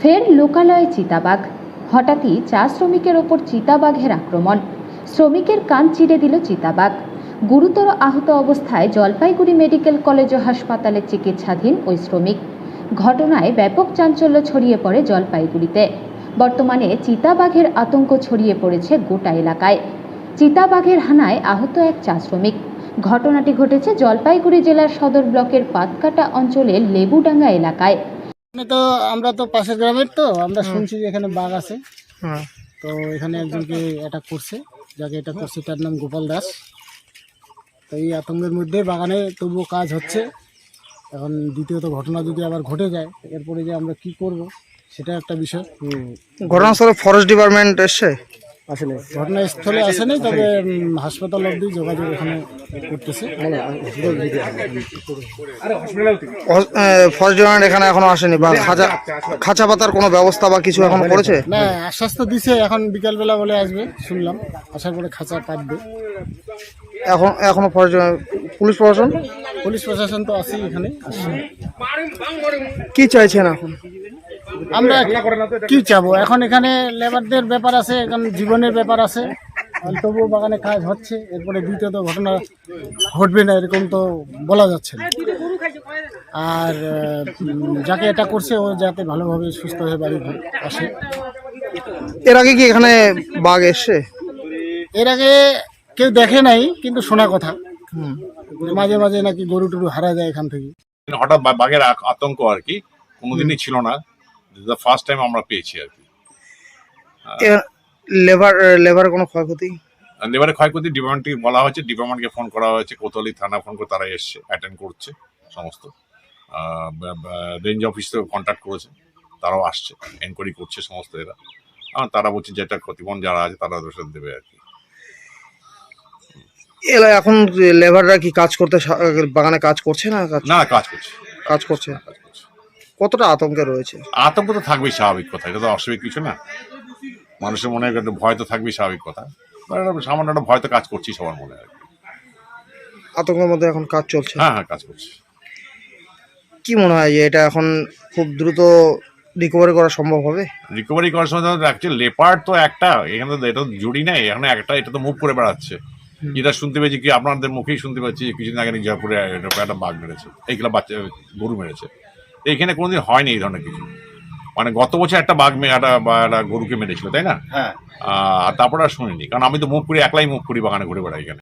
ফের লোকালয়ে চিতাবাঘ। হঠাৎই চা শ্রমিকের ওপর চিতাবাঘের আক্রমণ। শ্রমিকের কান চিরে দিল চিতাবাঘ। গুরুতর আহত অবস্থায় জলপাইগুড়ি মেডিকেল কলেজ ও হাসপাতালে চিকিৎসাধীন ওই শ্রমিক। ঘটনায় ব্যাপক চাঞ্চল্য ছড়িয়ে পড়ে জলপাইগুড়িতে। বর্তমানে চিতাবাঘের আতঙ্ক ছড়িয়ে পড়েছে গোটা এলাকায়। চিতাবাঘের হানায় আহত এক চা শ্রমিক। ঘটনাটি ঘটেছে জলপাইগুড়ি জেলার সদর ব্লকের পাতকাটা অঞ্চলের লেবুডাঙ্গা এলাকায়। তো আমরা তো পাশের গ্রামের, তো আমরা শুনছি যে এখানে বাঘ আছে। তো এখানে একজনকে অ্যাটাক করছে, যাকে অ্যাটাক করছে তার নাম গোপাল দাস। তো এই আতঙ্কের মধ্যে বাগানে তবুও কাজ হচ্ছে। এখন দ্বিতীয়ত ঘটনা যদি আবার ঘটে যায়, এরপরে যে আমরা কি করব সেটা একটা বিষয়। ঘটনাস্থলে ফরেস্ট ডিপার্টমেন্ট এসছে? আসলে ঘটনাস্থলে আসেনি, তবে হাসপাতাল অবধি যোগাযোগ এখানে করতেছে। ফরেস্ট ডিপার্টমেন্ট এখানে এখনো আসেনি বা খাঁচা পাতার কোনো ব্যবস্থা বা কিছু এখন করেছে? না, আশ্বাস তো দিছে, এখন বিকালবেলা বলে আসবে শুনলাম। আসার পরে খাঁচা পাতবে। এখনো ফরেস্ট পুলিশ প্রশাসন তো আছেই এখানে। কি চাইছেন এখন? আমরা কি চাবো এখন? এখানে লেবারদের ব্যাপার আছে, এখন জীবনের ব্যাপার আছে। তবুও বাগানে কাজ হচ্ছে, এরপরে দ্বিতীয়ত ঘটনা ঘটবে না এরকম তো বলা যাচ্ছে না। আর যাকে এটা করছে ও যাতে ভালোভাবে সুস্থ হয়ে বাড়ি আসে। এর আগে কি এখানে বাঘ এসছে? এর আগে কেউ দেখে নাই, কিন্তু শোনা কথা মাঝে মাঝে নাকি গরু টরু হারা যায় এখান থেকে। হঠাৎ বাঘের আতঙ্ক আর কি কোনোদিনই ছিল না, ফার্স্ট টাইম আমরা পেয়েছি আর কি। লেবার কোনো ক্ষয়ক্ষতি? লেবারের ক্ষয়ক্ষতি ডিপার্টমেন্টকে বলা হয়েছে, ডিপার্টমেন্টকে ফোন করা হয়েছে, কোতোয়ালি থানা ফোন করে তারা এসছে, অ্যাটেন্ড করছে সমস্ত। রেঞ্জ অফিস থেকে কন্ট্যাক্ট করেছে, তারাও আসছে, এনকোয়ারি করছে সমস্ত এরা। তারা বলছে যেটা ক্ষতিপূরণ যারা আছে তারা দোষ দেবে আর কি। এখন লেবাররা কি কাজ করতে বাগানে কাজ করছে না? না, কাজ করছে। কতটা আতঙ্কে রয়েছে? আতঙ্ক তো থাকবেই, স্বাভাবিক কথা, এটা তো অস্বাভাবিক কিছু না। মানুষের মনে একটা ভয় তো থাকবেই, স্বাভাবিক কথা। সামান্য একটা ভয় তো কাজ করছি সবার মনে আর কি। আতঙ্কের মধ্যে এখন কাজ চলছে? হ্যাঁ, কাজ করছে। কি মনে হয় যে এটা এখন খুব দ্রুত রিকভারি করা সম্ভব হবে? রিকভারি করার সময় অ্যাকচুয়ালি লেপার্ড তো একটা, এখানে তো এটা জুড়ি নাই, এখানে একটা, এটা তো মুভ করে বেড়াচ্ছে। যেটা শুনতে পেয়েছি কি আপনাদের মুখেই শুনতে পাচ্ছি, কিছুদিন আগে জয়পুরে একটা বাঘ মেরেছে, এইগুলো বাচ্চা গরু মেরেছে। এখানে কোনোদিন হয়নি এই ধরনের কিছু। মানে গত বছর একটা বাঘ একটা গরুকে মেরেছিল, তাই না? হ্যাঁ। আর তারপরে আর শুনিনি, কারণ আমি তো একলাই মুভ করি, বাগানে ঘুরে বেড়াই এখানে।